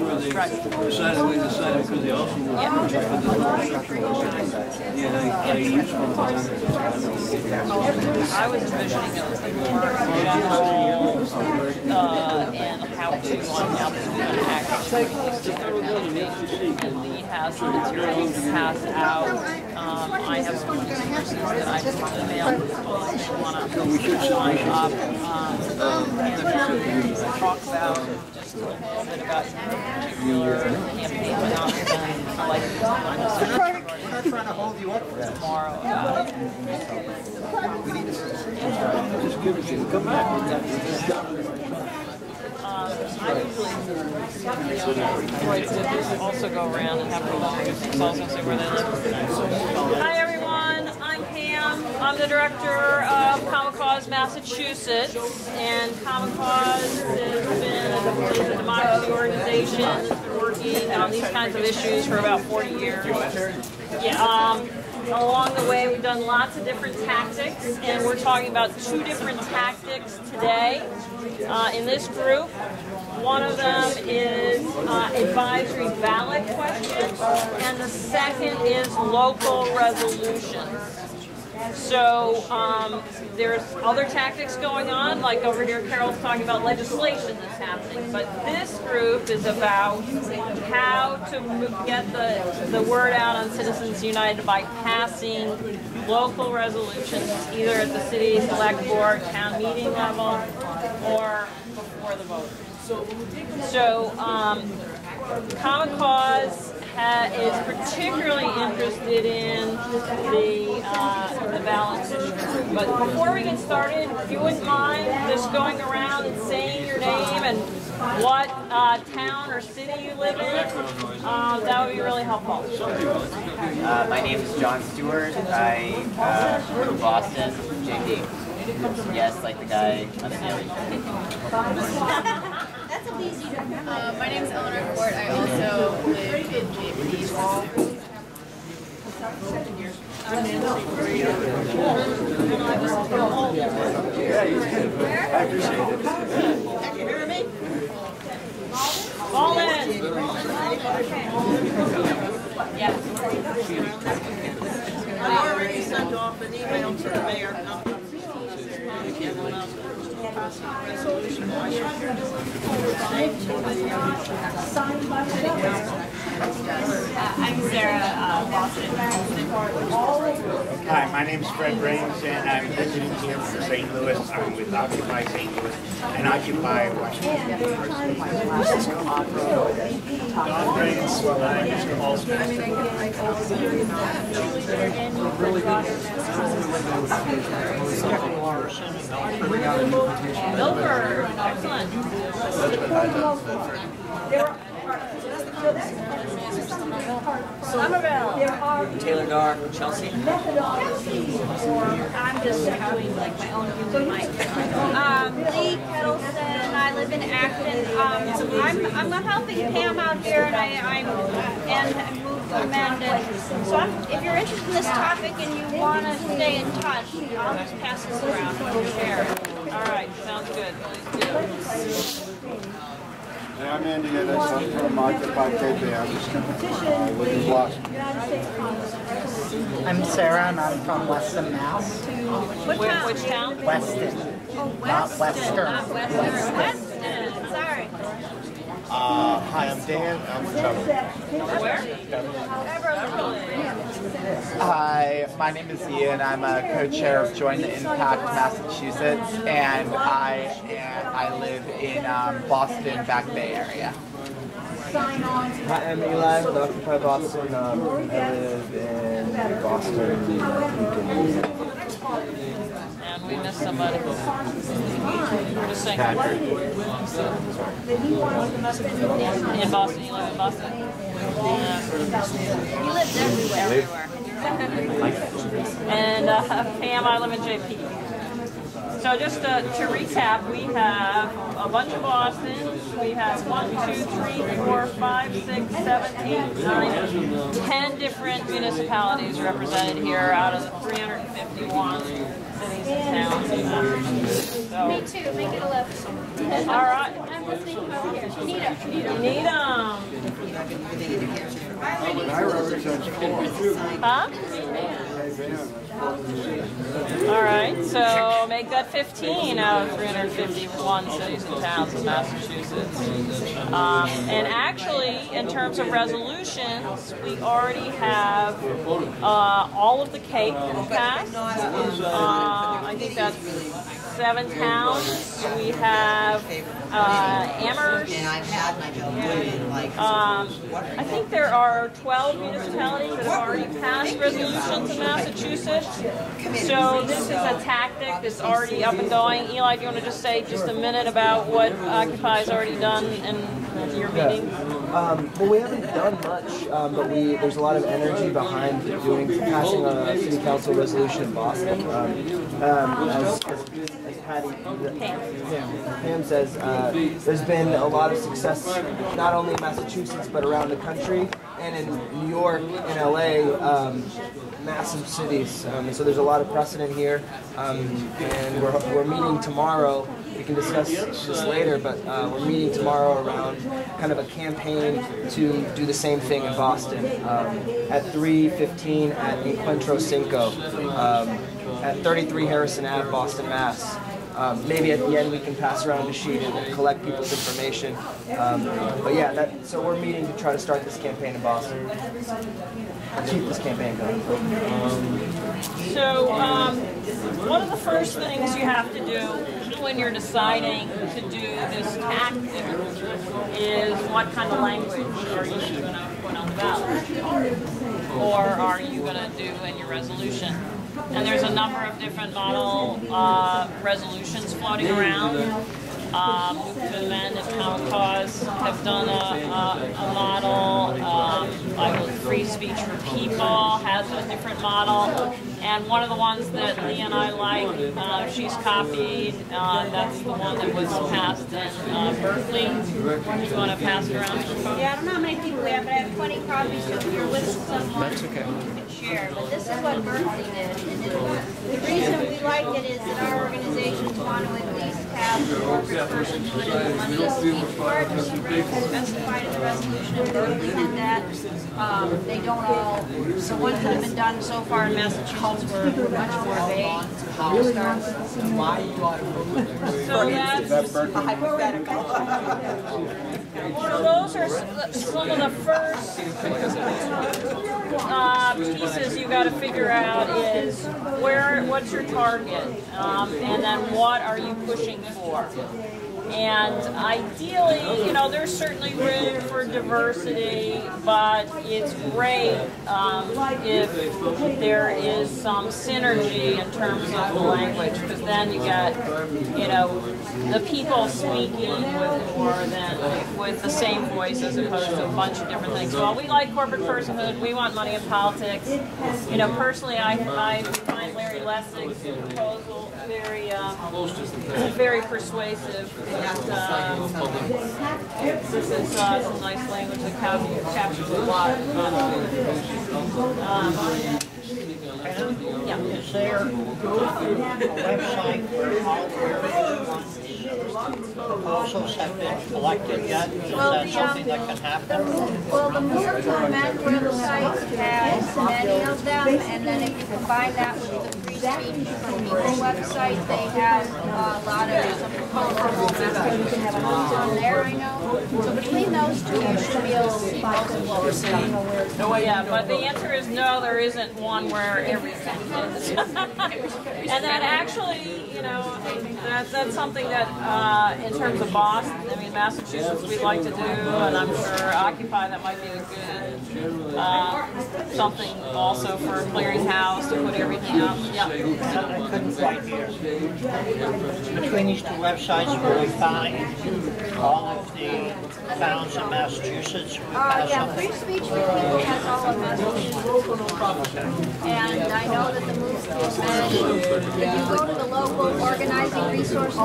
where they decided we decided because they also were I was envisioning it as like more general and how to on how to actually and Lee has the materials to pass out. I have some resources that I can email people if they want to line up and talk about just a little bit about your particular campaign, but not I like to I'm not trying to hold you up for that. Tomorrow. just give it to you. Come back. I usually also go around and have preliminaries. So I was going to say where they live. Hi everyone, I'm Pam. I'm the director of Common Cause Massachusetts, and Common Cause has been a democracy organization that's been working on these kinds of issues for about 40 years. Yeah. Along the way, we've done lots of different tactics, and we're talking about 2 different tactics today in this group. One of them is advisory ballot questions, and the second is local resolutions. So there's other tactics going on, like over here Carol's talking about legislation that's happening, but this group is about how to get the word out on Citizens United by passing local resolutions, either at the city select board, town meeting level, or before the vote. So Common Cause is particularly interested in the balance issue. But before we get started, if you wouldn't mind just going around and saying your name and what town or city you live in, that would be really helpful. My name is John Stewart. I'm from Boston, JP. Yes, like the guy on the Daily Show. That's a easy to remember. My name is Eleanor Court. I also live in JP. Yeah, I appreciate it. Can you hear me? Ballot. Yes. I already sent off an email to the mayor. I'm Sarah, Boston. Hi, my name is Fred Raines, and I'm visiting here from St. Louis. I'm with Occupy St. Louis and Occupy Washington University. Don Raines, I'm Mr. Alston. Milford, excellent. Somerville. Taylor Dar from Chelsea. I'm just doing like my own human mic. Lee Kettleson. I live in Acton. I'm helping Pam out here, and I moved to Amanda. So if you're interested in this topic and you want to stay in touch, I'll just pass this around and share it. All right, sounds good. Please do. Hey, I'm Andy Ennis. I'm from Occupy KP. I'm just live in Boston. I'm Sarah, and I'm from Weston, Mass. Which town? Weston. Oh, Not Western. Not Western. Weston. Sorry. Hi, I'm Dan. I'm from Where? Hi, my name is Ian. I'm a co-chair of Join the Impact Massachusetts, and I live in Boston, Back Bay area. Hi, I'm Eli with Occupy Boston. I live in Boston. And we missed somebody. Just saying. In Boston, you live in Boston? He lives everywhere. And Pam, I live in JP. So just to recap, we have a bunch of Bostons. We have 1, 2, 3, 4, 5, 6, 7, 8, 9, 10 different municipalities represented here out of the 351 cities and towns. Me too. Make it 11. All right. You need them. I represent four. Huh? All right, so make that 15 out of 351 cities and towns in Massachusetts. And actually, in terms of resolutions, we already have all of the cake passed. I think that's 7 towns. We have Amherst. I think there are 12 municipalities that have already passed resolutions in Massachusetts. So this is a tactic that's already up and going. Eli, do you want to just say just a minute about what Occupy has already done in your meeting? Well, we haven't done much, but there's a lot of energy behind passing a city council resolution in Boston. As Pam says, there's been a lot of success not only in Massachusetts but around the country, and in New York, in LA, massive cities. So there's a lot of precedent here, and we're meeting tomorrow. We can discuss this later, but we're meeting tomorrow around kind of a campaign to do the same thing in Boston at 3:15 at Encuentro Cinco at 33 Harrison Ave, Boston, Mass. Maybe at the end we can pass around a sheet and collect people's information. But yeah, so we're meeting to try to start this campaign in Boston. Keep this campaign going. So one of the first things you have to do when you're deciding to do this tactic is what kind of language are you going to put on the ballot? Or are you going to do in your resolution? And there's a number of different model resolutions floating around. Move to Amend and Common Cause have done a model. I believe Free Speech for People has a different model. And one of the ones that Lee and I like, she's copied. That's the one that was passed in Berkeley. Do you want to pass it around? Yeah, I don't know how many people we have, but I have 20 copies, so if you're with someone, That's okay. you can share. But this is what Berkeley did. And the reason we like it is that our organizations want to at least have the person put in the money for it, specified in the resolution, and Berkeley did that. They don't all, the ones that have been done so far in Massachusetts were much more vague. So that's, so those are some of the first pieces you got to figure out is what's your target, and then what are you pushing for. And ideally, you know, there's certainly room for diversity, but it's great if there is some synergy in terms of the language, because then you get, you know, the people speaking with the same voice as opposed to a bunch of different things. Well, we like corporate personhood. We want money in politics. You know, personally, I find Larry Lessig's proposal very persuasive. This is some nice language that captures a lot. Yeah. Is there a website where all the proposals have been collected yet? Is that something that can happen? Well, the Move to Amend website has many of them, and then if you combine that with the Free Speech for People website, they have a lot of some proposals on there, I know. So between those two, you should be able to see most of what we're saying. Oh, yeah, but the answer is no, there isn't one where everything is. And then actually, you know, that's something that in terms of Boston, I mean, Massachusetts we'd like to do, and I'm sure Occupy that might be a good something also for a clearinghouse to put everything up. Yeah. I couldn't quite hear. Between these two websites, will we find all of the towns in Massachusetts? Yeah, Free Speech for People has all of Massachusetts. And I know that the Move to Amend, if you go to the local organizing resources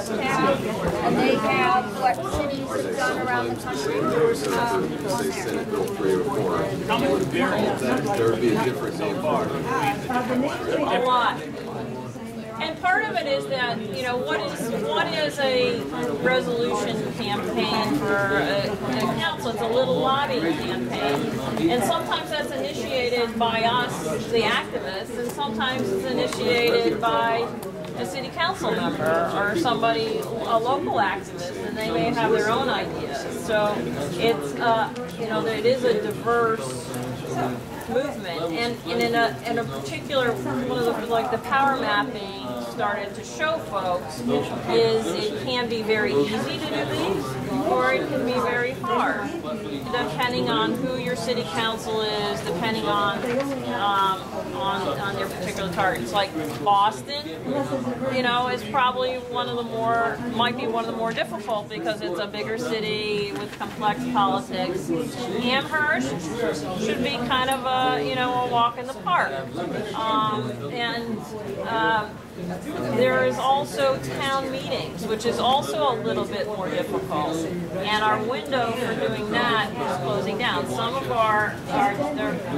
tab, and they have what cities have done around the country. Say Senate Bill 3 or 4. There would be a difference so far. A lot. and part of it is that, you know, what is a resolution campaign for a council? It's a little lobbying campaign, and sometimes that's initiated by us, the activists, and sometimes it's initiated by a city council member or somebody, a local activist, and they may have their own ideas. So it's, you know, it is a diverse movement, and in a particular, one of the, like the power mapping started to show folks is it can be very easy to do these, or it can be very hard, depending on who your city council is, depending on their particular targets. Like Boston, you know, is probably one of the more, might be one of the more difficult because it's a bigger city with complex politics. Amherst should be kind of a, you know, a walk in the park. There is also town meetings, which is also a little bit more difficult, and our window for doing that is closing down. Some of our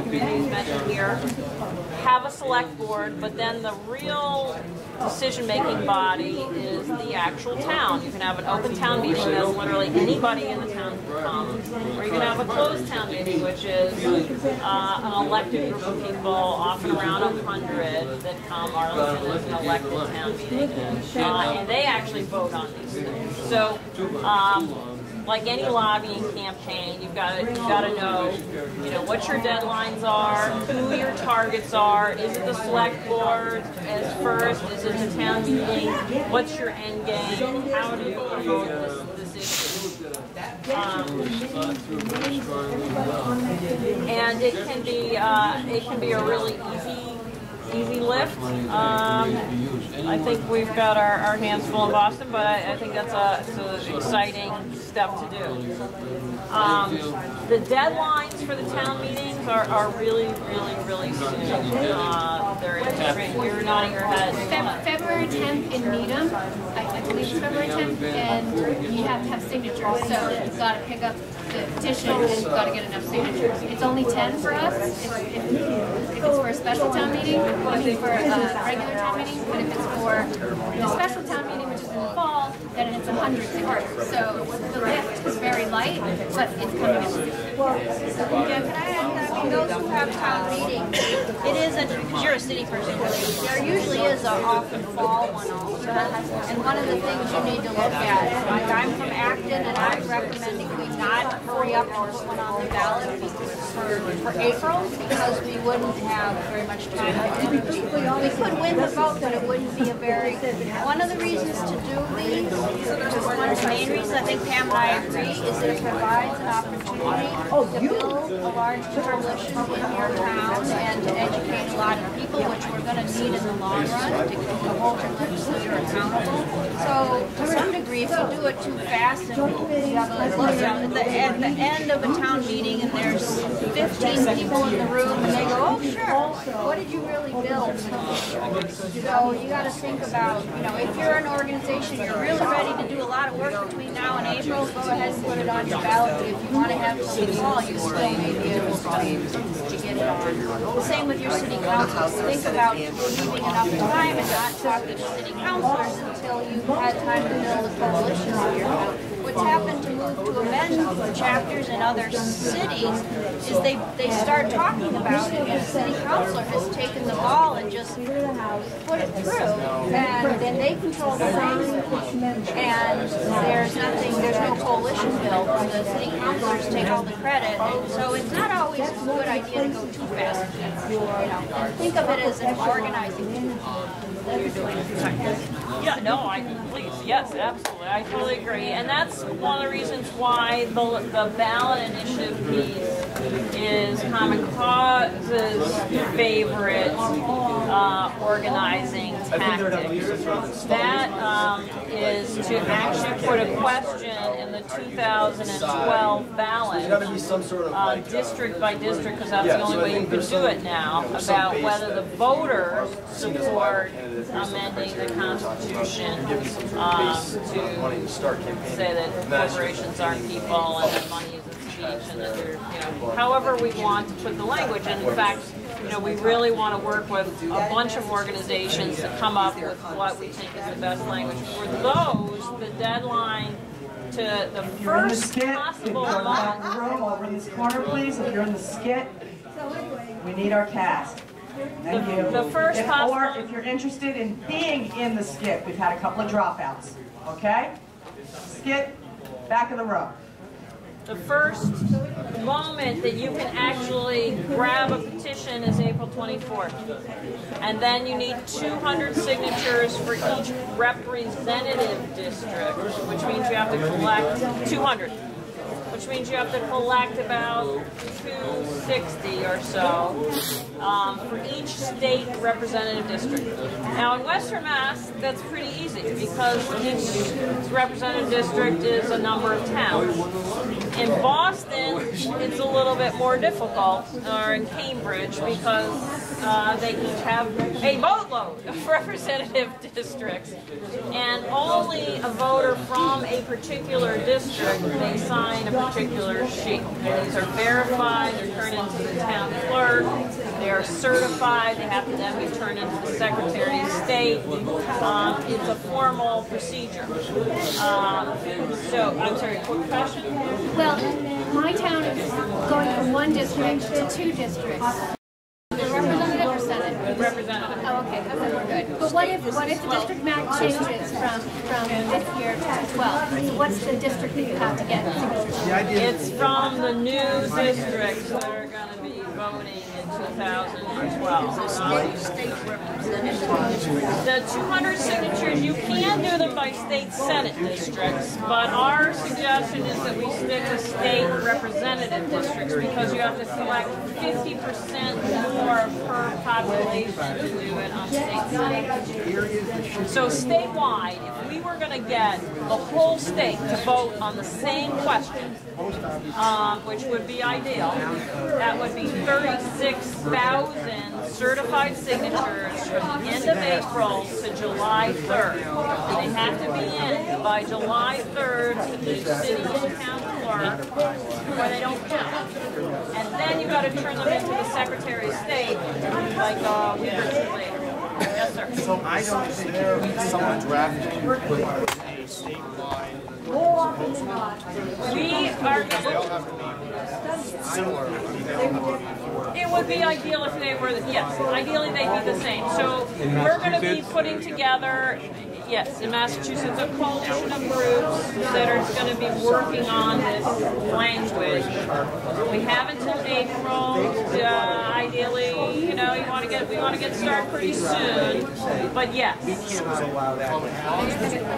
communities mentioned here have a select board, but then the real decision-making body is the actual town. You can have an open town meeting that's literally anybody in the town can come, or you can have a closed town meeting, which is an elected group of people, often around 100 that come. Arlington is an elected town meeting, and they actually vote on these things. So, like any lobbying campaign, you've got to know, you know, what your deadlines are, who your targets are. Is it the select board as first? Is it the town meeting? What's your end game? How do you promote this issue? And it can be a really easy lift. I think we've got our hands full in Boston, but I think that's an exciting step to do. The deadlines for the town meetings are really soon. You're nodding your head. February 10th in Needham, I believe it's February 10th, and you have to have signatures, so you've got to pick up the petition and you've got to get enough signatures. It's only 10 for us if it's for a special town meeting, I mean for a regular town meeting, but if it's for the special town meeting, which is in the fall, then it's 100 signatures. So the lift is very light, but it's coming up. Yeah, can I add that? I mean, those who have town meetings, it is because you're a city person, there usually is an often fall one also. And one of the things you need to look at, like I'm from Acton, and I'm recommending we not hurry up and put one on the ballot for April, because we wouldn't have very much time. We could win the vote, but it wouldn't be a very, one of the reasons to do these, one of the main reasons I think Pam and I agree, is that it provides an opportunity to build a large coalition in your town and to educate a lot of people, which we're going to need in the long run to hold your lips so you're accountable. So to some degree, if you do it too fast and you have a look at the end of a town meeting and there's 15 people in the room and they go, oh sure, what did you really build? So you got to think about, you know, if you're an organization, you're really ready to do a lot of work between now and April, go ahead and put it on your ballot. But if you want to have some fall, you still may be able to get it on. The same with your city councils. Think about leaving enough time and not talking to city councilors until you've had time to build a coalition on your town. What's happened to move to amend chapters in other cities is they start talking about it, and the city councilor has taken the ball and just put it through, and then they control the process, and there's no coalition built. The city councilors take all the credit, and so it's not always a good idea to go too fast. You know, think of it as an organizing tool. Yeah, no, please, yes, absolutely, I totally agree, and that's one of the reasons why the ballot initiative piece is Common Cause's favorite organizing tactic. That is to actually put a question in the 2012 ballot, district by district, because that's the only way you can do it now, about whether the voters support amending the Constitution to say that corporations aren't people and that money isn't speech, and that they're, you know, however we want to put the language. And in fact, we really want to work with a bunch of organizations to come up with what we think is the best language. For those, the deadline to the first possible back room over in this corner, please. If you're in the skit, we need our cast. Thank you. The first possible. Or if you're interested in being in the skit, we've had a couple of dropouts. Okay? Skit, back of the row. The first moment that you can actually grab a petition is April 24th. And then you need 200 signatures for each representative district, which means you have to collect 200. Which means you have to collect about 260 or so for each state representative district. Now in Western Mass, that's pretty easy because each representative district is a number of towns. In Boston, it's a little bit more difficult, or in Cambridge, because they each have a boatload of representative districts. And only a voter from a particular district may sign a particular sheet. And these are verified, they're turned into the town clerk, they are certified, they have to then be turned into the Secretary of State. It's a formal procedure. So, I'm sorry, quick question? Well, my town is going from one district to 2 districts. Representative or Senate? Representative. Oh, okay, okay, we're good. But what if the district map changes from this year to 12? What's the district that you have to get? It's from the new districts that are going to be voting in 2012. The 200 signatures, you can do them by state Senate districts, but our suggestion is that we stick with state representative districts because you have to collect 50% more per population to do it on state Senate. So statewide, if we were going to get the whole state to vote on the same question, which would be ideal, that would be 36,000 certified signatures from the end of April to July 3rd. They have to be in by July 3rd to each city and town clerk, or they don't count. And then you've got to turn them into the Secretary of State like a week or 2 later. Yes, sir. So I don't think someone drafted a statewide. We are going to. Similar. It would be ideal if they were, yes, ideally they'd be the same. So we're going to be putting together, yes, in Massachusetts, a coalition of groups that are going to be working on this language. We have until April. Ideally, we want to get started pretty soon. But yes,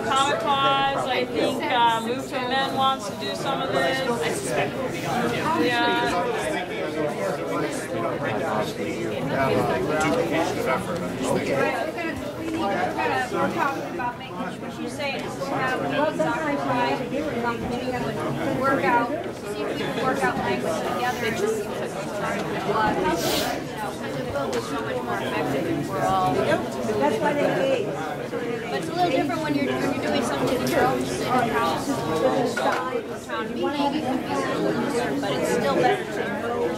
Common Cause, I think Move to Amend wants to do some of this. I suspect we'll be on. Yeah. Duplication of effort. We're talking about making sure what you say is to have these occupied, work out, see if we can work out language together. It just seems like it's starting with a lot of because it will be so much more effective if we're all. That's why they pay. But it's a little different when you're doing something in your own city house. Maybe it can be a little easier, but it's still better to know.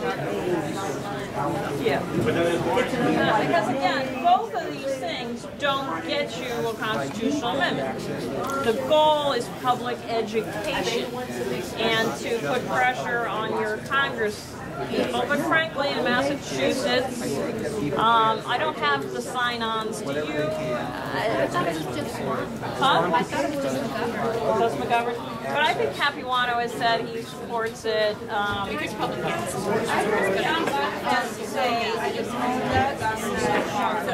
Yeah. Because again, both of these things don't get you a constitutional amendment. The goal is public education and to put pressure on your Congress people. But frankly, in Massachusetts, I don't have the sign-ons. Do you? I thought it was just one. Huh? I thought it was just McGovern. Just McGovern? But I think Capuano has said he supports it. It's public education.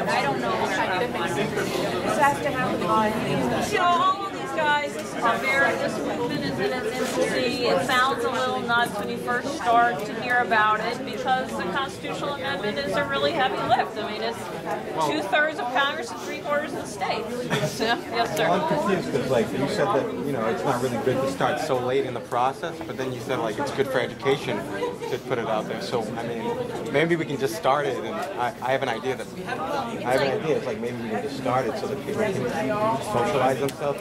I don't know what I could make. This has to happen. All of these guys, this movement is in its infancy. It sounds a little nuts when you first start to hear about it because the constitutional amendment is a really heavy lift. I mean, it's 2/3 of Congress and 3/4 of the states. Yes, sir. I'm confused because, like, you said that, it's not really good to start so late in the process, but then you said, like, it's good for education to put it out there. So, I mean, maybe we can just start it, and I have an idea that, it's like maybe we can just start it so that people can socialize themselves.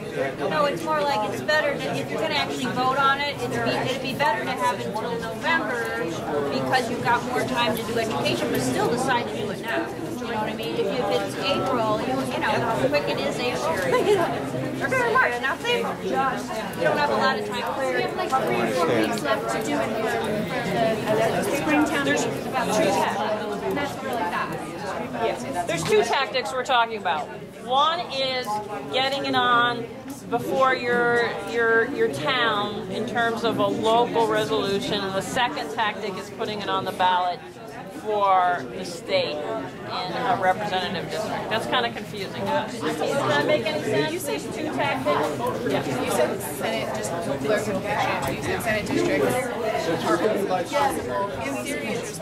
No, it's more like it's better to, if you're going to actually vote on it, it'd be better to have have until November because you've got more time to do education, but still decide to do it now. You know what I mean? If it's April, you know how quick it is April. February, March, now it's April. You don't have a lot of time. We have like 3 or 4 weeks left to do it for the Springtown. There's about 2 tactics. That's really fast. Yeah. There's 2 tactics we're talking about. One is getting it on before your town in terms of a local resolution, and the second tactic is putting it on the ballot for the state in a representative district. That's kind of confusing. Does that make any sense? You say 2 tactics? Yeah. You said Senate just clerk of fiction. You said Senate district. Yes, in theory it's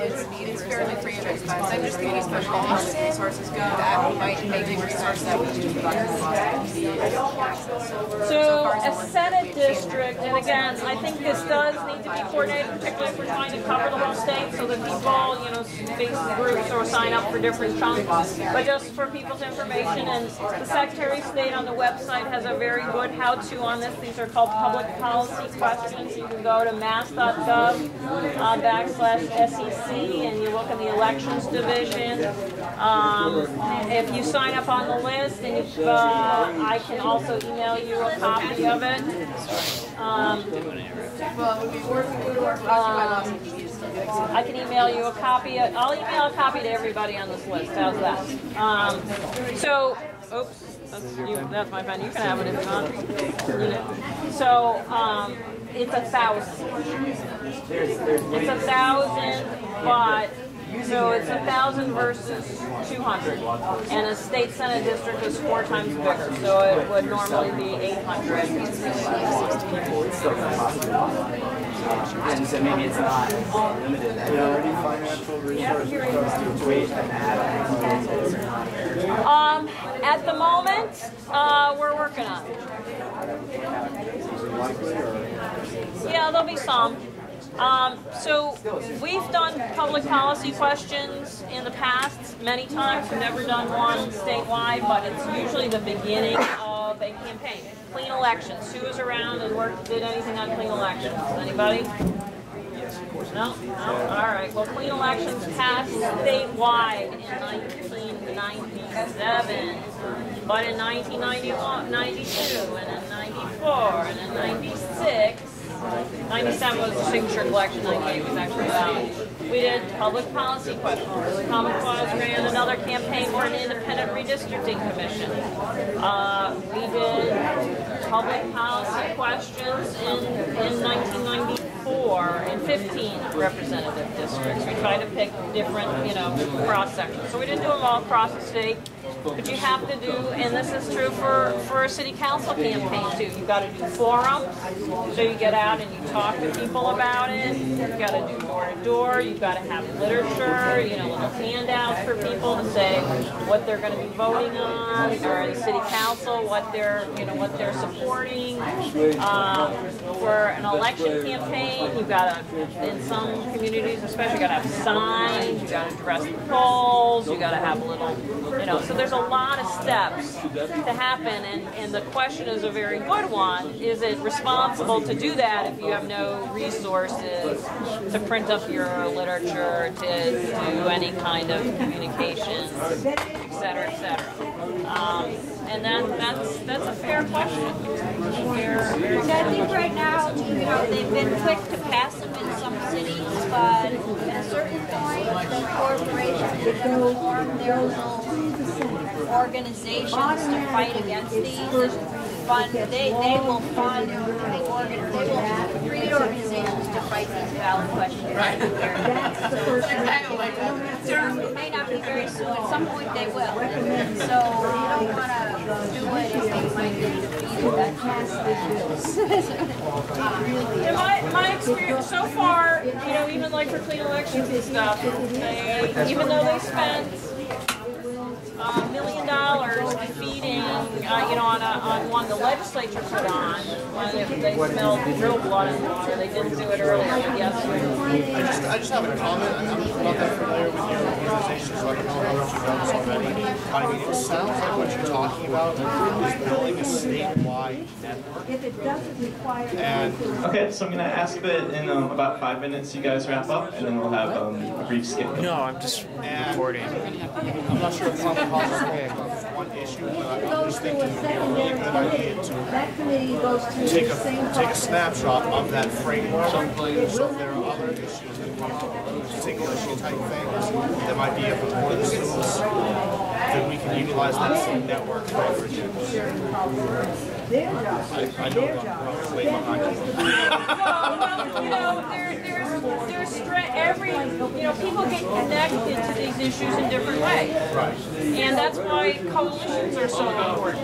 fairly free of expense. I'm just thinking for cost resources go that might make a resource that we do provide. So a Senate district, and again, I think this does need to be coordinated, particularly if we're trying to cover the whole state, so that people, you know, face groups or sign up for different chunks. But just for people's information, and the Secretary of State on the website has a very good how-to on this. These are called public policy questions. You can go to mass.gov/SEC and you look in the elections division. If you sign up on the list, and I can also email you a copy of it. I can email you a copy. I'll email a copy to everybody on this list. How's that? Oops, that's my pen. You can have it if you want. So it's 1,000. It's 1,000, but. So it's 1,000 versus 200, and a state senate district is 4 times bigger, so it would normally be 800. And so maybe it's not limited. At the moment, we're working on it. Yeah, there'll be some. So we've done public policy questions in the past many times. We've never done one statewide, but it's usually the beginning of a campaign. Clean elections. Who was around and did anything on clean elections? Anybody? No? No? All right. Well, clean elections passed statewide in 1997, but in 1991, 92, and in 94, and in 96. 97 was the signature collection, 98 was actually ballot. We did public policy questions. Common Cause ran another campaign for an independent redistricting commission. We did public policy questions in 1994 in 15 representative districts. We tried to pick different, cross sections. So we didn't do them all across the state. But you have to do, and this is true for a city council campaign too, you've got to do forums, so you get out and you talk to people about it, you've got to do door-to-door, you've got to have literature, little handouts for people to say what they're going to be voting on, or in city council, what they're supporting. For an election campaign, you've got to, in some communities especially, you've got to have signs, you've got to dress the polls, you've got to have a little, so there's a lot of steps to happen, and the question is a very good one. Is it responsible to do that if you have no resources to print up your literature, to do any kind of communications, et cetera, et cetera? And that's a fair question. I think right now, they've been quick to pass them in some cities, but at a certain point, the corporations are going to form their little organizations to fight against these. They will fund create organizations to fight these ballot questions. Right. It may not be very soon. At some point they will. So you don't want to do it if they might get defeated. My experience so far, even like for clean elections and stuff, even though they spent $1 million defeating working, on one the legislature put on. When they smelled real blood and water, they didn't do it earlier, but yes. I just have a comment. I'm not that familiar with your organization, so I don't know how much you know this already. I mean, it sounds like what you're talking about is building a statewide network. If it doesn't require... Okay, so I'm going to ask that in about 5 minutes you guys wrap up, and then we'll have a brief skip. No, I'm just recording. I'm not sure if Common Cause is one issue, but I'm just thinking it would be a really good idea to take a snapshot of that framework. So if there are other issues that particular issue type things that might be of importance, then we can utilize that same network for everything. I know I'm way behind people get connected to these issues in different ways. Right. And that's why coalitions are so important.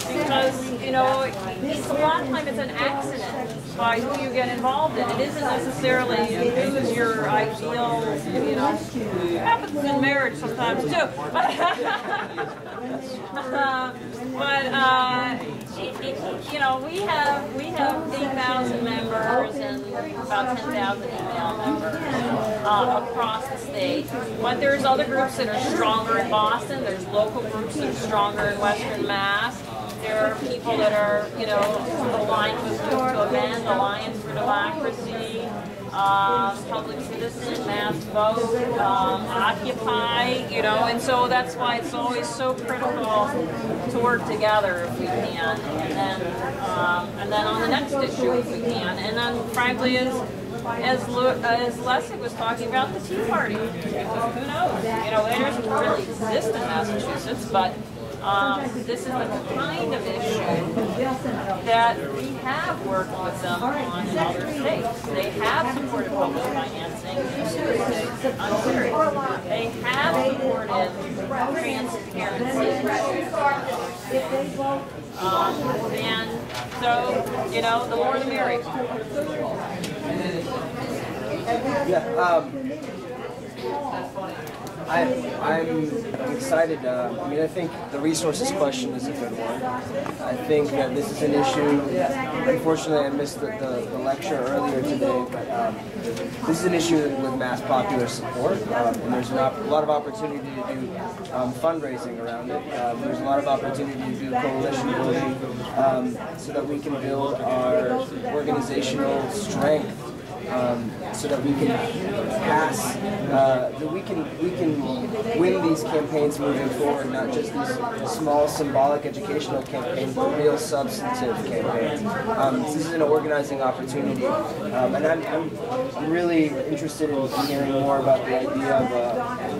Because, a lot of times it's an accident by who you get involved in. It isn't necessarily who's your ideal, it happens in marriage sometimes too. We have 8,000 members and about 10,000 email members across the state. But there's other groups that are stronger in Boston. There's local groups that are stronger in Western Mass. There are people that are, aligned with Move to Amend, Alliance for Democracy, Public Citizen, Mass Vote, Occupy, and so that's why it's always so critical to work together if we can, and then on the next issue if we can, and then frankly as Leslie was talking about the Tea Party, who knows? It doesn't really exist in Massachusetts, but this is the kind of issue that we have worked with them on in other states. They have supported public financing in certain states. They have supported transparency. And so, the more the merrier. I'm excited. I think the resources question is a good one. I think that this is an issue. Unfortunately, I missed the lecture earlier today, but this is an issue with mass popular support, and there's a lot of opportunity to do fundraising around it. There's a lot of opportunity to do coalition building so that we can build our organizational strength. So that we can pass, that we can win these campaigns moving forward, not just these small symbolic educational campaigns, but real substantive campaigns. This is an organizing opportunity, and I'm really interested in hearing more about the idea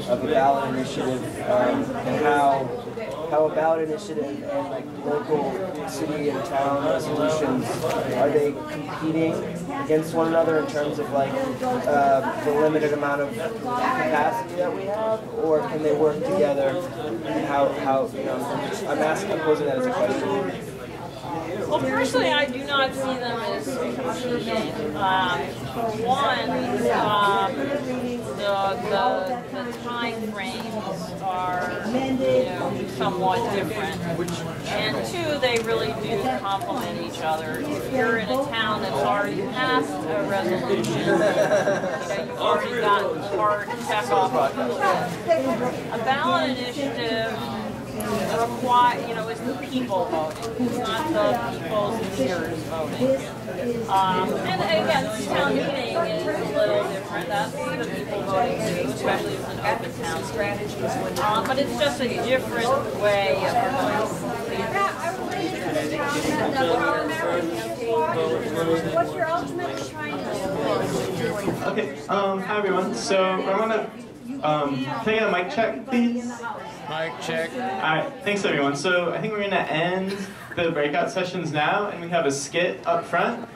of a ballot initiative and how a ballot initiative and local city and town resolutions, are they competing against one another in terms of the limited amount of capacity that we have, or can they work together? I'm posing that as a question. Well, personally, I do not see them as competing. For one, the time frames are somewhat different, and two, they really do complement each other. If you're in a town that's already passed a resolution, you've already got the hard check off. A ballot initiative is the people voting. It's not the people's leaders voting. And again, this town meeting is a little different. That's the people voting too, especially if it's an open town strategy. But it's just a different way of What's your ultimate trying to do? Okay, hi everyone. So I want to can I get a mic check, please? Mic check. Alright, thanks everyone. So I think we're going to end the breakout sessions now, and we have a skit up front.